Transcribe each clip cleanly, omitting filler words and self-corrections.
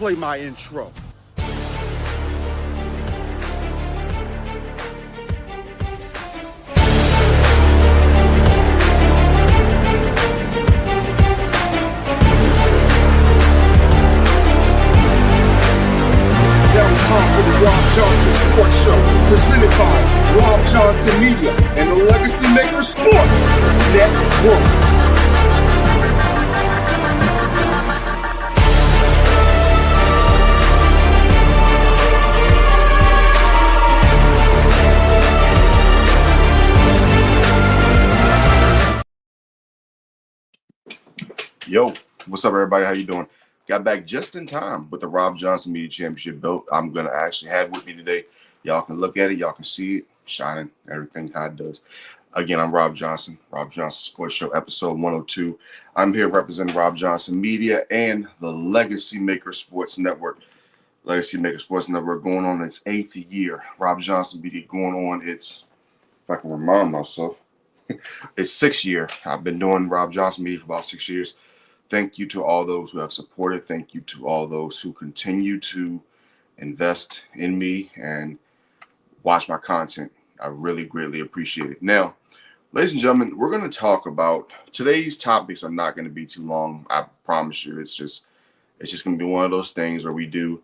play my intro. Now it's time for the Robb Johnson Sports Show, presented by Robb Johnson Media and the Legacy Maker Sports Network. Yo, what's up, everybody? How you doing? Got back just in time with the Robb Johnson Media Championship belt. I'm going to actually have with me today. Y'all can look at it. Y'all can see it shining, everything how it does. Again, I'm Robb Johnson, Robb Johnson Sports Show, episode 102. I'm here representing Robb Johnson Media and the Legacy Maker Sports Network. Legacy Maker Sports Network going on its 8th year. Robb Johnson Media going on its, if I can remind myself, it's 6th year. I've been doing Robb Johnson Media for about 6 years. Thank you to all those who have supported. Thank you to all those who continue to invest in me and watch my content. I really greatly appreciate it. Now, ladies and gentlemen, we're going to talk about today's topics are not going to be too long. I promise you. It's just going to be one of those things where we do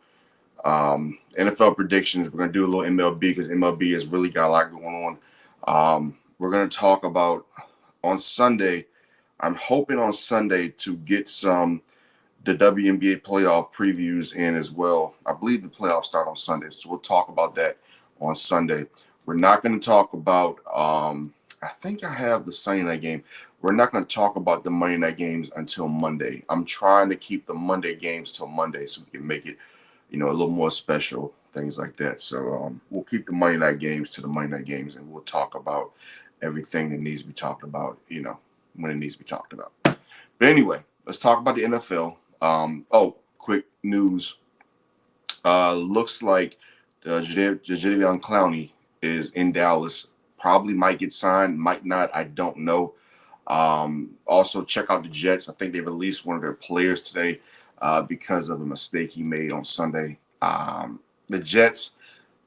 NFL predictions. We're going to do a little MLB because MLB has really got a lot going on. We're going to talk about on Sunday. I'm hoping on Sunday to get the WNBA playoff previews in as well. I believe the playoffs start on Sunday, so we'll talk about that on Sunday. We're not going to talk about, I think I have the Sunday night game. We're not going to talk about the Monday night games until Monday. I'm trying to keep the Monday games till Monday so we can make it, a little more special, things like that. So we'll keep the Monday night games to the Monday night games, and we'll talk about everything that needs to be talked about, when it needs to be talked about. But anyway, let's talk about the NFL. Quick news. Looks like Jadeveon Clowney is in Dallas. Probably might get signed, might not. I don't know. Also, check out the Jets. I think they released one of their players today because of a mistake he made on Sunday. The Jets,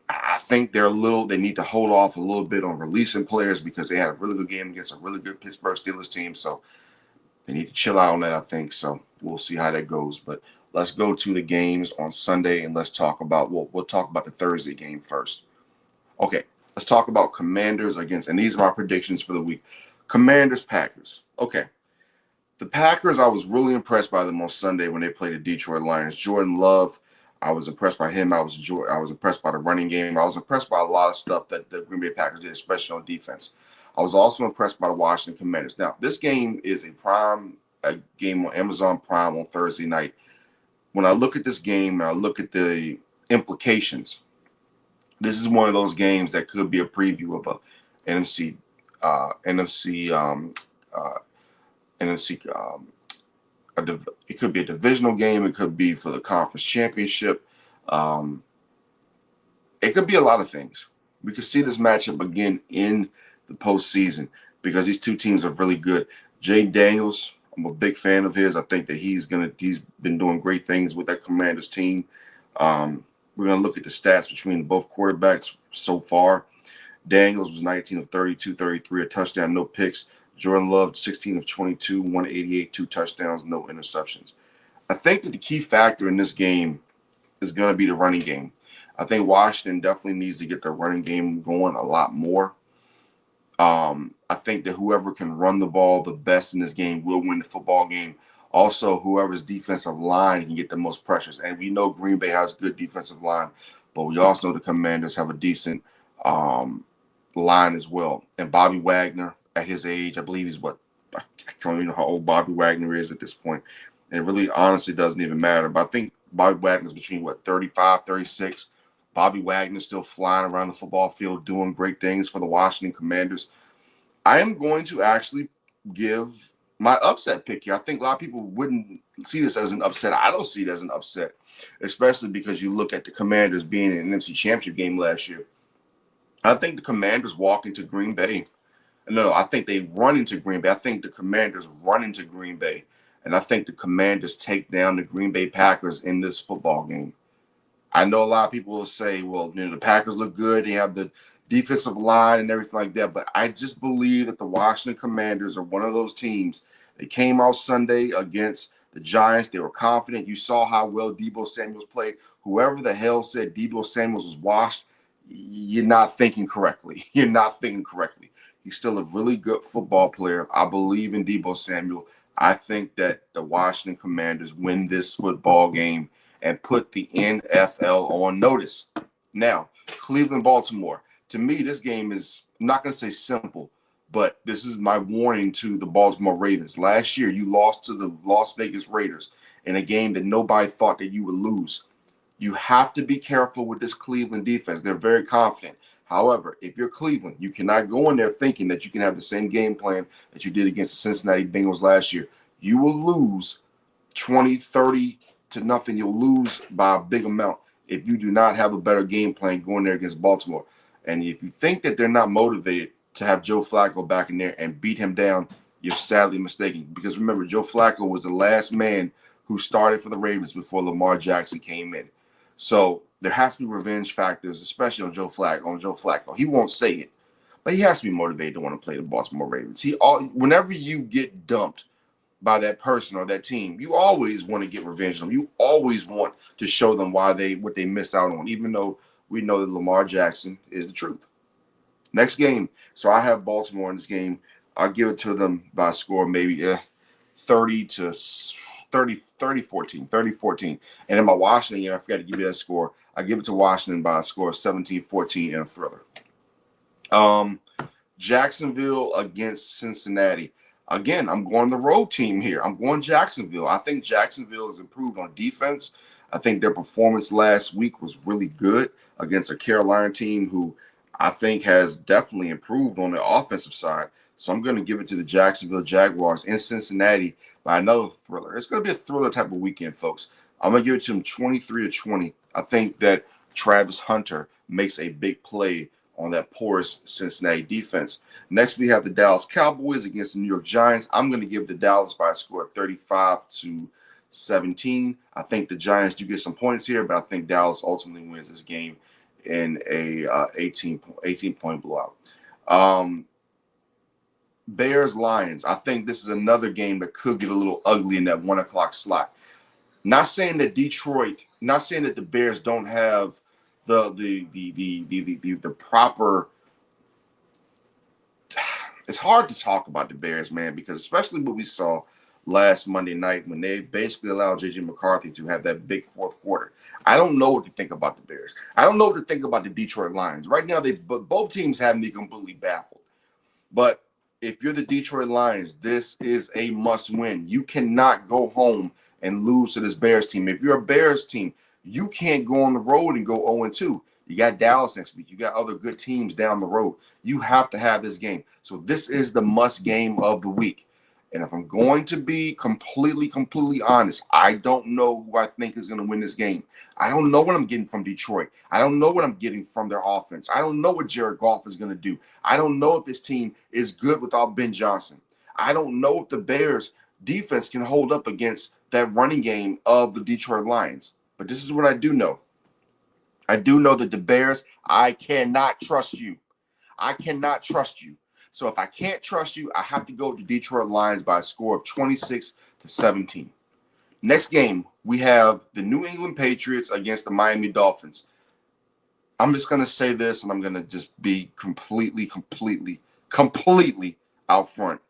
I think they need to hold off a little bit on releasing players because they had a really good game against a really good Pittsburgh Steelers team. So they need to chill out on that, I think. So we'll see how that goes. But let's go to the games on Sunday and let's talk about, we'll talk about the Thursday game first. Okay, let's talk about Commanders against, and these are my predictions for the week. Commanders, Packers. Okay. The Packers, I was really impressed by them on Sunday when they played the Detroit Lions. Jordan Love, I was impressed by him. I was impressed by the running game. I was impressed by a lot of stuff that the Green Bay Packers did, especially on defense. I was also impressed by the Washington Commanders. Now, this game is a game on Amazon Prime on Thursday night. When I look at this game and I look at the implications, this is one of those games that could be a preview of it could be a divisional game. It could be for the conference championship. It could be a lot of things. We could see this matchup again in the postseason because these two teams are really good. Jay Daniels, I'm a big fan of his. I think that he's been doing great things with that Commanders team. We're going to look at the stats between both quarterbacks so far. Daniels was 19 of 32, 33, a touchdown, no picks. Jordan Love, 16 of 22, 188, 2 touchdowns, no interceptions. I think that the key factor in this game is going to be the running game. I think Washington definitely needs to get their running game going a lot more. I think that whoever can run the ball the best in this game will win the football game. Also, whoever's defensive line can get the most pressures. And we know Green Bay has good defensive line, but we also know the Commanders have a decent line as well. And Bobby Wagner, at his age, I believe I don't even know how old Bobby Wagner is at this point. And it really honestly doesn't even matter. But I think Bobby Wagner's between, 35, 36. Bobby Wagner's still flying around the football field doing great things for the Washington Commanders. I am going to actually give my upset pick here. I think a lot of people wouldn't see this as an upset. I don't see it as an upset, especially because you look at the Commanders being in an NFC Championship game last year. I think the Commanders walk into Green Bay. No, I think they run into Green Bay. I think the Commanders run into Green Bay And I think the Commanders take down the Green Bay Packers in this football game. I know a lot of people will say, well, the Packers look good. They have the defensive line and everything like that. But I just believe that the Washington Commanders are one of those teams. They came out Sunday against the Giants. They were confident. You saw how well Deebo Samuels played. Whoever the hell said Deebo Samuels was washed, you're not thinking correctly. You're not thinking correctly. He's still a really good football player. I believe in Deebo Samuel. I think that the Washington Commanders win this football game and put the NFL on notice. Now, Cleveland, Baltimore. To me, this game is, I'm not going to say simple, but this is my warning to the Baltimore Ravens. Last year, you lost to the Las Vegas Raiders in a game that nobody thought that you would lose. You have to be careful with this Cleveland defense. They're very confident. However, if you're Cleveland, you cannot go in there thinking that you can have the same game plan that you did against the Cincinnati Bengals last year. You will lose 20, 30 to nothing. You'll lose by a big amount if you do not have a better game plan going there against Baltimore. And if you think that they're not motivated to have Joe Flacco back in there and beat him down, you're sadly mistaken. Because remember, Joe Flacco was the last man who started for the Ravens before Lamar Jackson came in. So there has to be revenge factors, especially on Joe Flacco. He won't say it, but he has to be motivated to want to play the Baltimore Ravens. Whenever you get dumped by that person or that team, you always want to get revenge on them. You always want to show them what they missed out on, even though we know that Lamar Jackson is the truth. Next game. So I have Baltimore in this game. I'll give it to them by a score maybe 30-14. And in my Washington game, I forgot to give you that score. I give it to Washington by a score of 17-14 in a thriller. Jacksonville against Cincinnati. Again, I'm going the road team here. I'm going Jacksonville. I think Jacksonville has improved on defense. I think their performance last week was really good against a Carolina team who I think has definitely improved on the offensive side. So I'm going to give it to the Jacksonville Jaguars in Cincinnati by another thriller. It's going to be a thriller type of weekend, folks. I'm going to give it to them 23-20. I think that Travis Hunter makes a big play on that porous Cincinnati defense. Next, we have the Dallas Cowboys against the New York Giants. I'm going to give the Dallas by a score of 35-17. I think the Giants do get some points here, but I think Dallas ultimately wins this game in a 18-point blowout. Bears-Lions. I think this is another game that could get a little ugly in that 1 o'clock slot. Not saying that the Bears don't have the proper. It's hard to talk about the Bears, man, because especially what we saw last Monday night when they basically allowed J.J. McCarthy to have that big fourth quarter. I don't know what to think about the Bears. I don't know what to think about the Detroit Lions. Right now, both teams have me completely baffled. But if you're the Detroit Lions, this is a must-win. You cannot go home and lose to this Bears team. If you're a Bears team, you can't go on the road and go 0-2. You got Dallas next week. You got other good teams down the road. You have to have this game. So this is the must game of the week. And if I'm going to be completely honest, I don't know who I think is going to win this game. I don't know what I'm getting from Detroit. I don't know what I'm getting from their offense. I don't know what Jared Goff is going to do. I don't know if this team is good without Ben Johnson. I don't know if the Bears defense can hold up against that running game of the Detroit Lions. But this is what I do know. I do know that the Bears, I cannot trust you. I cannot trust you. So if I can't trust you, I have to go to Detroit Lions by a score of 26-17. Next game, we have the New England Patriots against the Miami Dolphins. I'm just going to say this, and I'm going to just be completely out front.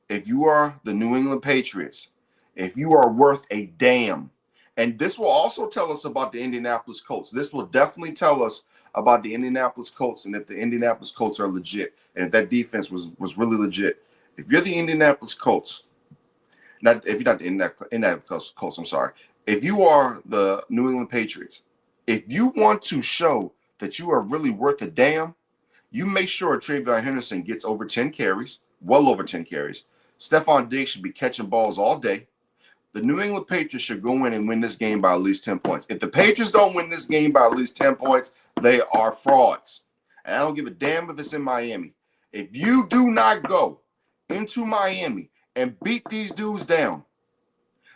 If you are the New England Patriots, if you are worth a damn, and this will also tell us about the Indianapolis Colts. This will definitely tell us about the Indianapolis Colts and if the Indianapolis Colts are legit and if that defense was really legit. If you're the Indianapolis Colts, if you're not the Indianapolis Colts, I'm sorry. If you are the New England Patriots, if you want to show that you are really worth a damn, you make sure Travion Henderson gets over 10 carries, well over 10 carries. Stephon Diggs should be catching balls all day. The New England Patriots should go in and win this game by at least 10 points. If the Patriots don't win this game by at least 10 points, they are frauds. And I don't give a damn if it's in Miami. If you do not go into Miami and beat these dudes down,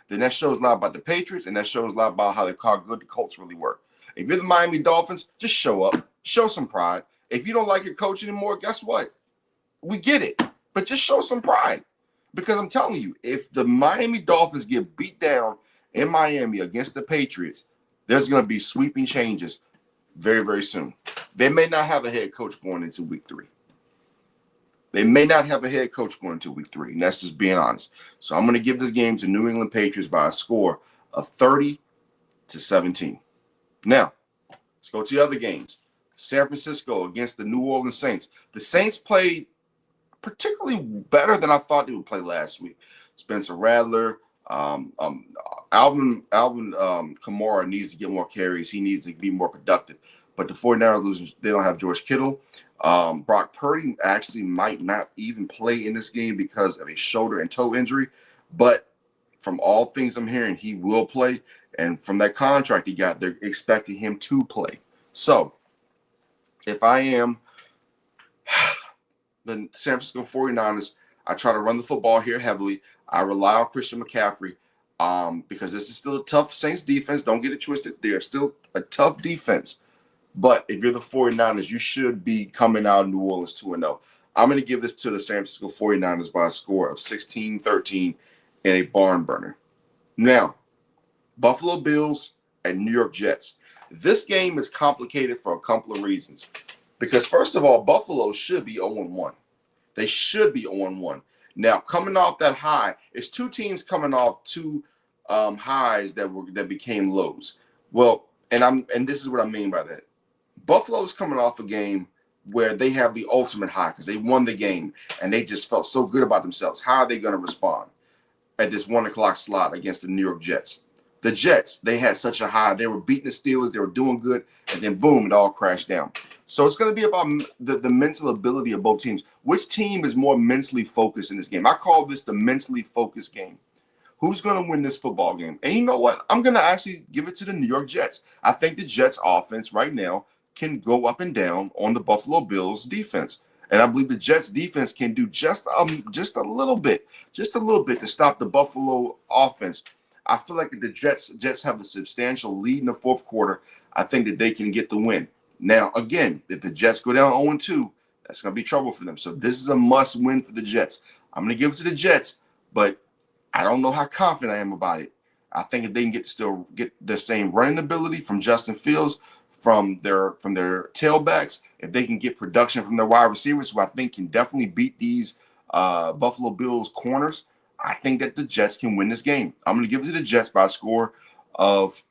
then that shows a lot about the Patriots, and that shows a lot about how good the Colts really work. If you're the Miami Dolphins, just show up, show some pride. If you don't like your coach anymore, guess what? We get it, but just show some pride. Because I'm telling you, if the Miami Dolphins get beat down in Miami against the Patriots, there's going to be sweeping changes very, very soon. They may not have a head coach going into week 3. They may not have a head coach going into week 3, and that's just being honest. So I'm going to give this game to New England Patriots by a score of 30-17. Now, let's go to the other games. San Francisco against the New Orleans Saints. The Saints played particularly better than I thought they would play last week. Spencer Rattler, Alvin Kamara needs to get more carries. He needs to be more productive. But the 49ers losers, they don't have George Kittle. Brock Purdy actually might not even play in this game because of a shoulder and toe injury. But from all things I'm hearing, he will play. And from that contract he got, they're expecting him to play. So if I am the San Francisco 49ers, I try to run the football here heavily. I rely on Christian McCaffrey because this is still a tough Saints defense. Don't get it twisted. They are still a tough defense. But if you're the 49ers, you should be coming out of New Orleans 2-0. I'm going to give this to the San Francisco 49ers by a score of 16-13 in a barn burner. Now, Buffalo Bills and New York Jets. This game is complicated for a couple of reasons. Because, first of all, Buffalo should be 0-1. They should be 0-1. Now, coming off that high, it's two teams coming off two highs that became lows. Well, and this is what I mean by that. Buffalo's coming off a game where they have the ultimate high because they won the game and they just felt so good about themselves. How are they going to respond at this 1 o'clock slot against the New York Jets? The Jets, they had such a high. They were beating the Steelers. They were doing good. And then, boom, it all crashed down. So it's going to be about the mental ability of both teams. Which team is more mentally focused in this game? I call this the mentally focused game. Who's going to win this football game? And you know what? I'm going to actually give it to the New York Jets. I think the Jets offense right now can go up and down on the Buffalo Bills defense. And I believe the Jets defense can do just a little bit to stop the Buffalo offense. I feel like if the Jets have a substantial lead in the fourth quarter, I think that they can get the win. Now, again, if the Jets go down 0-2, that's going to be trouble for them. So this is a must-win for the Jets. I'm going to give it to the Jets, but I don't know how confident I am about it. I think if they can still get the same running ability from Justin Fields, from their tailbacks, if they can get production from their wide receivers, who I think can definitely beat these Buffalo Bills corners, I think that the Jets can win this game. I'm going to give it to the Jets by a score of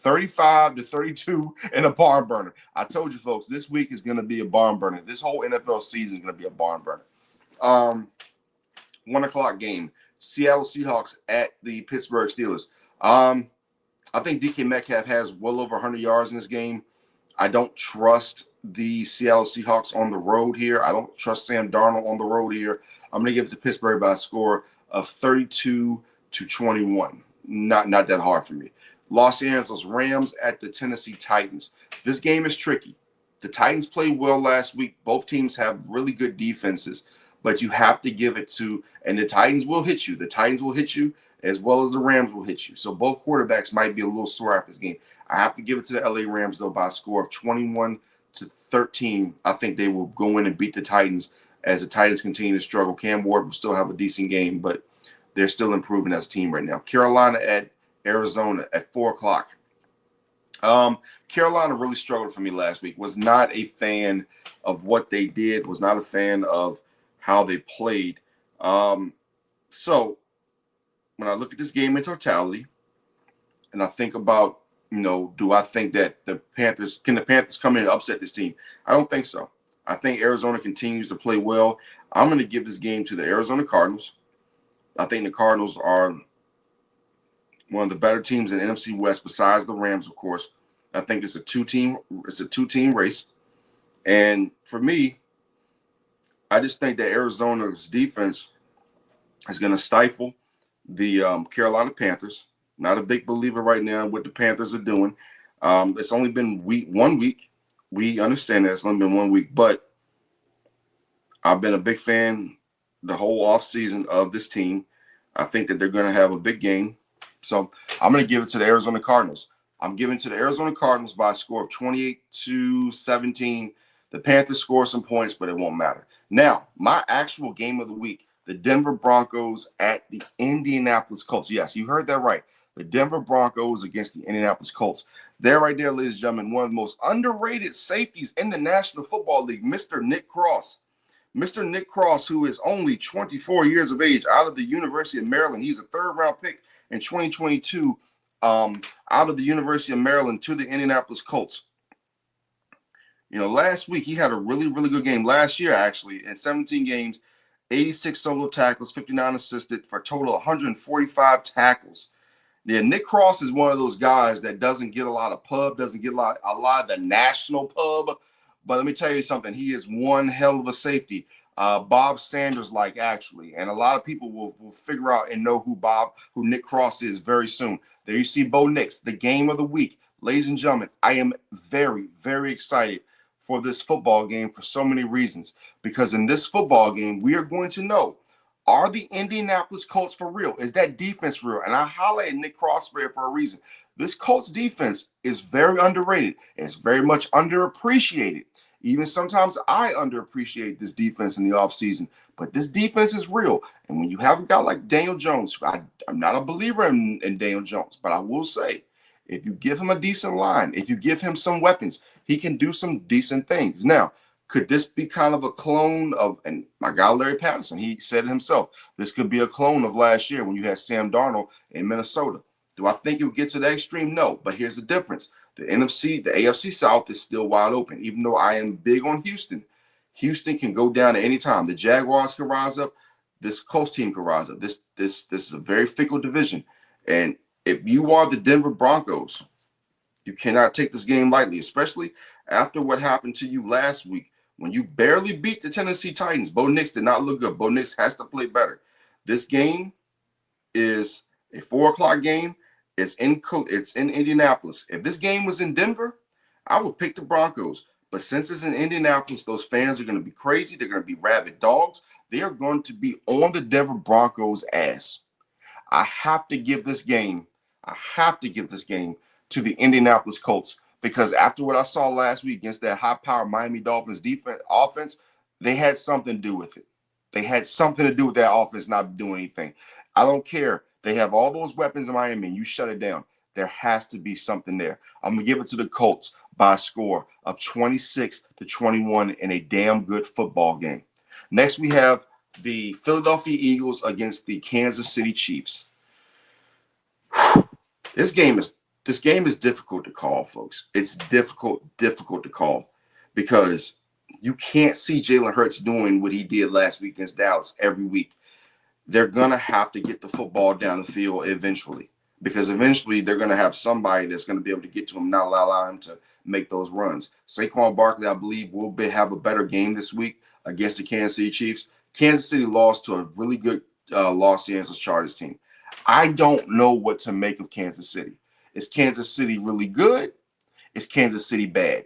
35-32 in a barn burner. I told you, folks, this week is going to be a barn burner. This whole NFL season is going to be a barn burner. 1 o'clock game. Seattle Seahawks at the Pittsburgh Steelers. I think DK Metcalf has well over 100 yards in this game. I don't trust the Seattle Seahawks on the road here. I don't trust Sam Darnold on the road here. I'm going to give it to Pittsburgh by a score of 32-21. Not that hard for me. Los Angeles Rams at the Tennessee Titans. This game is tricky. The Titans played well last week. Both teams have really good defenses, but you have to give it to, and the Titans will hit you. The Titans will hit you as well as the Rams will hit you. So both quarterbacks might be a little sore after this game. I have to give it to the LA Rams, though, by a score of 21-13. I think they will go in and beat the Titans as the Titans continue to struggle. Cam Ward will still have a decent game, but they're still improving as a team right now. Carolina at Arizona at 4 o'clock. Carolina really struggled for me last week. Was not a fan of what they did. Was not a fan of how they played. So when I look at this game in totality, and I think about, do I think that the Panthers come in and upset this team? I don't think so. I think Arizona continues to play well. I'm going to give this game to the Arizona Cardinals. I think the Cardinals are one of the better teams in the NFC West besides the Rams, of course. I think it's a two-team race. And for me, I just think that Arizona's defense is going to stifle the Carolina Panthers. Not a big believer right now in what the Panthers are doing. It's only been 1 week. We understand that it's only been 1 week, but I've been a big fan the whole offseason of this team. I think that they're going to have a big game So I'm going to give it to the Arizona Cardinals. I'm giving it to the Arizona Cardinals by a score of 28-17. The Panthers score some points, but it won't matter. Now, my actual game of the week, the Denver Broncos at the Indianapolis Colts. Yes, you heard that right. The Denver Broncos against the Indianapolis Colts. There right there, ladies and gentlemen, one of the most underrated safeties in the National Football League, Mr. Nick Cross. Mr. Nick Cross, who is only 24 years of age, out of the University of Maryland. He's a third-round pick in 2022 out of the University of Maryland to the Indianapolis Colts. You know, last week he had a really, really good game. Last year, actually, in 17 games, 86 solo tackles, 59 assisted for a total of 145 tackles. Yeah, Nick Cross is one of those guys that doesn't get a lot of pub, doesn't get a lot of the national pub. But let me tell you something. He is one hell of a safety. Bob Sanders-like, actually. And a lot of people will figure out and know who Nick Cross is very soon. There you see Bo Nix, the game of the week. Ladies and gentlemen, I am very, very excited for this football game for so many reasons. Because in this football game, we are going to know, are the Indianapolis Colts for real? Is that defense real? And I highlighted Nick Cross for a reason. This Colts defense is very underrated. It's very much underappreciated. Even sometimes I underappreciate this defense in the offseason. But this defense is real. And when you have a guy like Daniel Jones, I'm not a believer in Daniel Jones, but I will say, if you give him a decent line, if you give him some weapons, he can do some decent things. Now, could this be kind of a clone of, and my guy Larry Patterson, he said it himself, this could be a clone of last year when you had Sam Darnold in Minnesota. Do I think it would get to that extreme? No, but here's the difference. The AFC South is still wide open, even though I am big on Houston. Houston can go down at any time. The Jaguars can rise up. This Colts team can rise up. This is a very fickle division. And if you are the Denver Broncos, you cannot take this game lightly, especially after what happened to you last week when you barely beat the Tennessee Titans. Bo Nix did not look good. Bo Nix has to play better. This game is a 4 o'clock game. It's in Indianapolis. If this game was in Denver, I would pick the Broncos. But since it's in Indianapolis, those fans are going to be crazy. They're going to be rabid dogs. They are going to be on the Denver Broncos' ass. I have to give this game to the Indianapolis Colts because after what I saw last week against that high-powered Miami Dolphins offense, they had something to do with it. They had something to do with that offense not doing anything. I don't care. They have all those weapons in Miami, and you shut it down. There has to be something there. I'm going to give it to the Colts by a score of 26-21 in a damn good football game. Next, we have the Philadelphia Eagles against the Kansas City Chiefs. This game is difficult to call, folks. It's difficult to call because you can't see Jalen Hurts doing what he did last week against Dallas every week. They're going to have to get the football down the field eventually because eventually they're going to have somebody that's going to be able to get to him, not allow him to make those runs. Saquon Barkley, I believe, will have a better game this week against the Kansas City Chiefs. Kansas City lost to a really good Los Angeles Chargers team. I don't know what to make of Kansas City. Is Kansas City really good? Is Kansas City bad?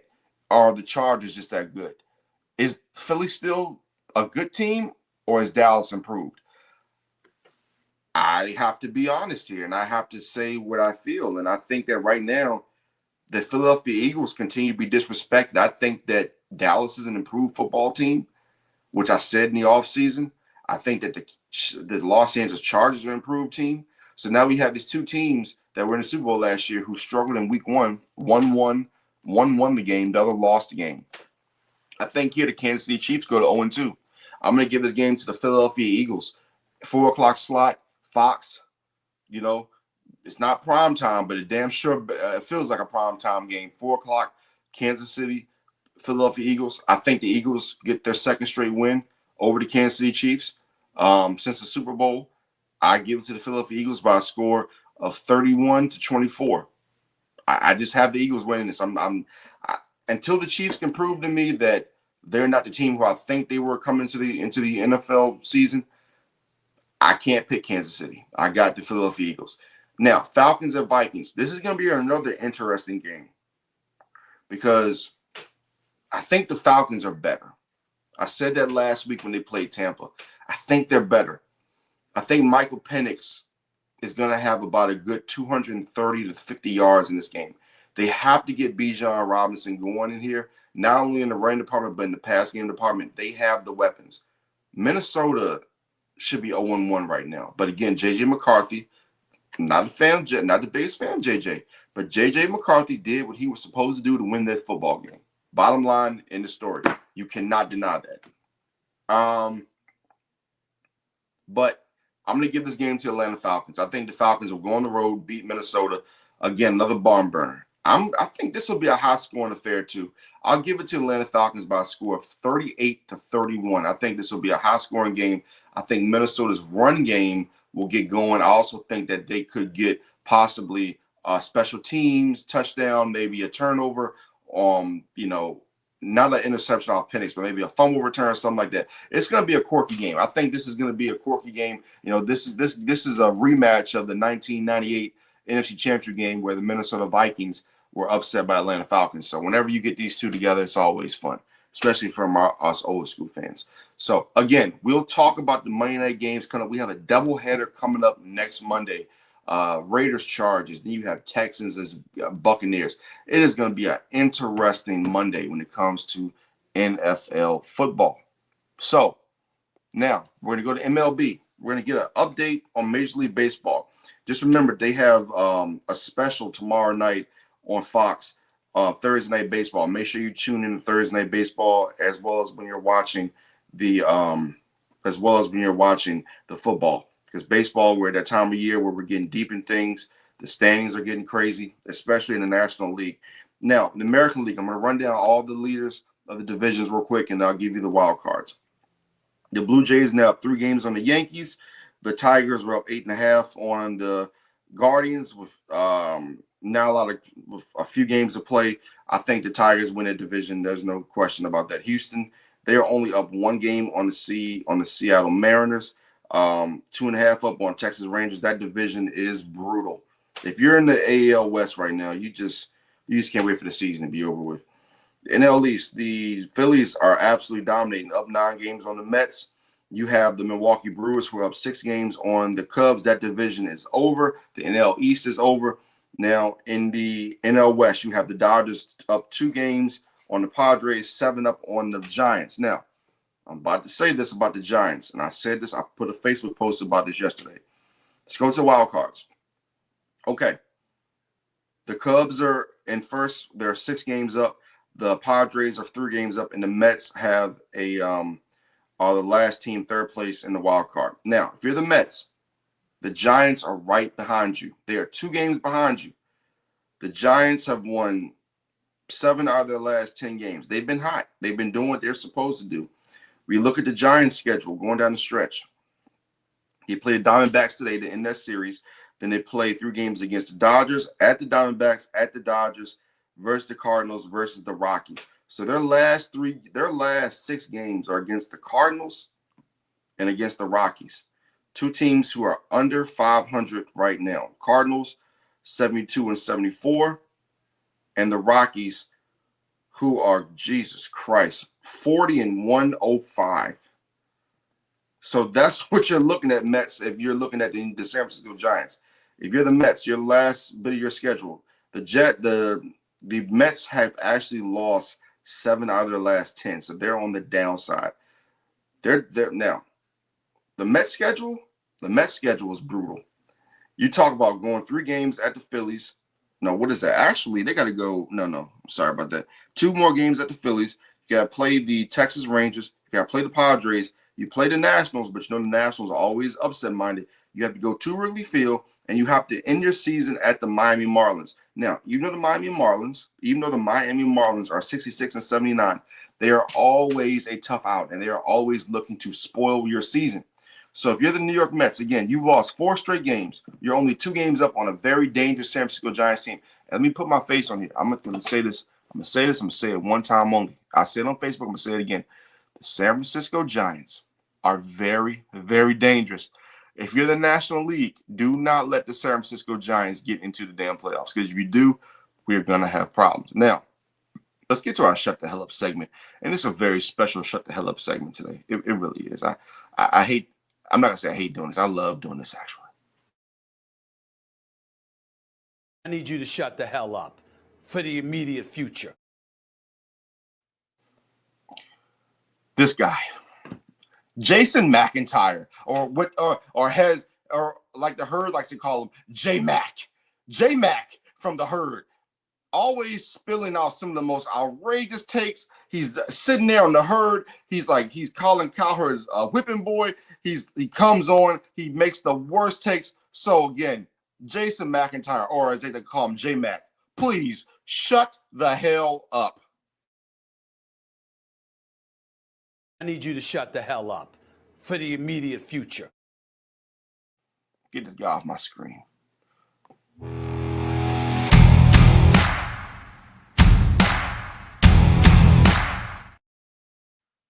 Are the Chargers just that good? Is Philly still a good team or is Dallas improved? I have to be honest here, and I have to say what I feel. And I think that right now, the Philadelphia Eagles continue to be disrespected. I think that Dallas is an improved football team, which I said in the offseason. I think that the Los Angeles Chargers are an improved team. So now we have these two teams that were in the Super Bowl last year who struggled in week one. One won the game, the other lost the game. I think here the Kansas City Chiefs go to 0-2. I'm going to give this game to the Philadelphia Eagles. 4 o'clock slot. Fox, you know, it's not prime time, but it damn sure it feels like a prime time game. 4 o'clock, Kansas City, Philadelphia Eagles. I think the Eagles get their second straight win over the Kansas City Chiefs since the Super Bowl. I give it to the Philadelphia Eagles by a score of 31-24. I just have the Eagles winning this. Until the Chiefs can prove to me that they're not the team who I think they were coming into the NFL season, I can't pick Kansas City. I got the Philadelphia Eagles. Now, Falcons and Vikings. This is going to be another interesting game because I think the Falcons are better. I said that last week when they played Tampa. I think they're better. I think Michael Penix is going to have about a good 230 to 50 yards in this game. They have to get Bijan Robinson going in here, not only in the running department, but in the pass game department. They have the weapons. Minnesota should be 0-1 right now. But again, J.J. McCarthy, not a fan of not the biggest fan of J.J., but J.J. McCarthy did what he was supposed to do to win that football game. Bottom line in the story. You cannot deny that. But I'm going to give this game to Atlanta Falcons. I think the Falcons will go on the road, beat Minnesota. Again, another barn burner. I think this will be a high-scoring affair, too. I'll give it to Atlanta Falcons by a score of 38-31. I think this will be a high-scoring game. I think Minnesota's run game will get going. I also think that they could get possibly special teams, touchdown, maybe a turnover, not an interception off Penix, but maybe a fumble return or something like that. It's going to be a quirky game. I think this is going to be a quirky game. This is a rematch of the 1998 NFC Championship game where the Minnesota Vikings were upset by Atlanta Falcons. So whenever you get these two together, it's always fun, especially from us old school fans. So again, we'll talk about the Monday night games coming up. We have a doubleheader coming up next Monday. Raiders Chargers, then you have Texans as Buccaneers. It is going to be an interesting Monday when it comes to NFL football. So now we're going to go to MLB. We're going to get an update on Major League Baseball. Just remember, they have a special tomorrow night on Fox, Thursday Night Baseball. Make sure you tune in to Thursday Night Baseball as well as when you're watching the football. Because baseball, we're at that time of year where we're getting deep in things. The standings are getting crazy, especially in the National League. Now, in the American League, I'm going to run down all the leaders of the divisions real quick, and I'll give you the wild cards. The Blue Jays now up 3 games on the Yankees. The Tigers were up 8.5 on the Guardians with with a few games to play. I think the Tigers win that division. There's no question about that. Houston, they are only up 1 game on the Seattle Mariners. 2.5 up on Texas Rangers. That division is brutal. If you're in the AL West right now, you just can't wait for the season to be over with. In NL East, the Phillies are absolutely dominating, up 9 games on the Mets. You have the Milwaukee Brewers who are up 6 games on the Cubs. That division is over. The NL East is over. Now, in the NL West, you have the Dodgers up 2 games on the Padres, 7 up on the Giants. Now, I'm about to say this about the Giants, and I said this. I put a Facebook post about this yesterday. Let's go to the wild cards. Okay. The Cubs are in first. They're 6 games up. The Padres are 3 games up, and the Mets have are the last team, 3rd place in the wild card. Now, if you're the Mets, the Giants are right behind you. They are 2 games behind you. The Giants have won 7 out of their last 10 games. They've been hot. They've been doing what they're supposed to do. We look at the Giants' schedule going down the stretch. They play the Diamondbacks today to end that series. Then they play 3 games against the Dodgers, at the Diamondbacks, at the Dodgers, versus the Cardinals, versus the Rockies. So their last 6 games are against the Cardinals and against the Rockies. 2 teams who are under 500 right now. Cardinals, 72-74, and the Rockies, who are, Jesus Christ, 40-105. So that's what you're looking at, Mets, if you're looking at the San Francisco Giants. If you're the Mets, your last bit of your schedule, the Mets have actually lost 7 out of their last 10, so they're on the downside. They're now. The Mets schedule is brutal. You talk about going 3 games at the Phillies. No, what is that? Actually, they got to go. No. Sorry about that. 2 more games at the Phillies. You got to play the Texas Rangers. You got to play the Padres. You play the Nationals, but the Nationals are always upset-minded. You have to go to Wrigley Field, and you have to end your season at the Miami Marlins. Now, even though the Miami Marlins are 66-79, they are always a tough out, and they are always looking to spoil your season. So if you're the New York Mets, again, you've lost 4 straight games. You're only 2 games up on a very dangerous San Francisco Giants team. And let me put my face on here. I'm going to say this. I'm going to say it one time only. I said it on Facebook. I'm going to say it again. The San Francisco Giants are very, very dangerous. If you're the National League, do not let the San Francisco Giants get into the damn playoffs. Because if you do, we're going to have problems. Now, let's get to our Shut the Hell Up segment. And it's a very special Shut the Hell Up segment today. It really is. I'm not going to say I hate doing this. I love doing this, actually. I need you to shut the hell up for the immediate future. This guy, Jason McIntyre, or what, or has, or like the Herd likes to call him, J Mac. J Mac from the Herd, always spilling out some of the most outrageous takes. He's sitting there on the Herd. He's calling Cowherd's a whipping boy. He comes on. He makes the worst takes. So again, Jason McIntyre, or as they call him, J Mac, please shut the hell up. I need you to shut the hell up for the immediate future. Get this guy off my screen.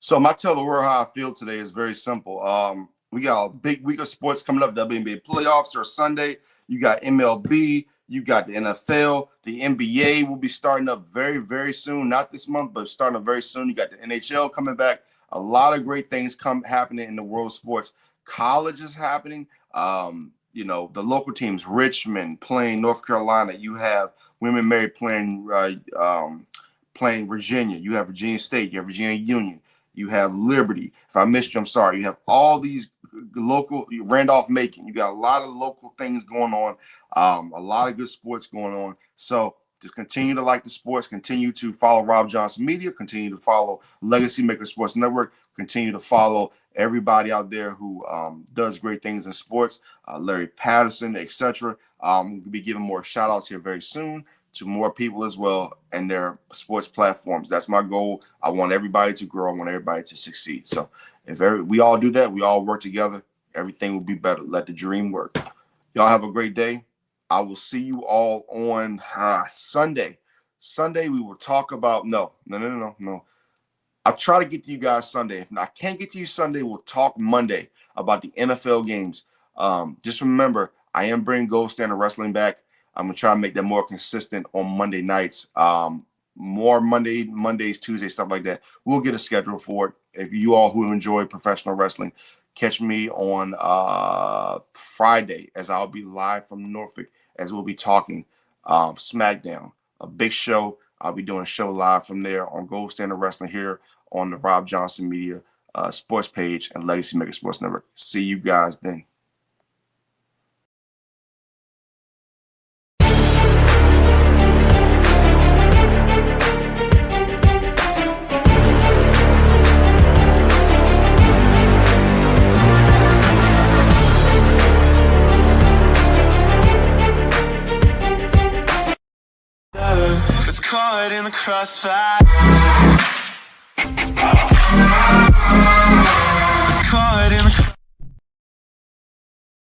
So my tell the world how I feel today is very simple. We got a big week of sports coming up. WNBA playoffs are Sunday. You got MLB. You got the NFL. The NBA will be starting up very, very soon. Not this month, but starting up very soon. You got the NHL coming back. A lot of great things happening in the world of sports. College is happening. You know, the local teams, Richmond playing North Carolina. You have Women Mary playing Virginia. You have Virginia State. You have Virginia Union. You have Liberty. If I missed you, I'm sorry. You have all these local, Randolph-Macon. You got a lot of local things going on, a lot of good sports going on. So just continue to like the sports, continue to follow Robb Johnson Media, continue to follow Legacy Maker Sports Network, continue to follow everybody out there who does great things in sports, Larry Patterson, etc. We'll be giving more shout outs here very soon to more people as well and their sports platforms. That's my goal. I want everybody to grow. I want everybody to succeed. So if we all do that, we all work together, everything will be better. Let the dream work. Y'all have a great day. I will see you all on Sunday. Sunday, we will talk about no. I'll try to get to you guys Sunday. If I can't get to you Sunday, we'll talk Monday about the NFL games. Just remember, I am bringing Gold Standard Wrestling back. I'm going to try to make that more consistent on Monday nights. More Mondays, Tuesdays, stuff like that. We'll get a schedule for it. If you all who enjoy professional wrestling, catch me on Friday as I'll be live from Norfolk as we'll be talking SmackDown, a big show. I'll be doing a show live from there on Gold Standard Wrestling here on the Robb Johnson Media sports page and Legacy Maker Sports Network. See you guys then. It's caught in the crossfire.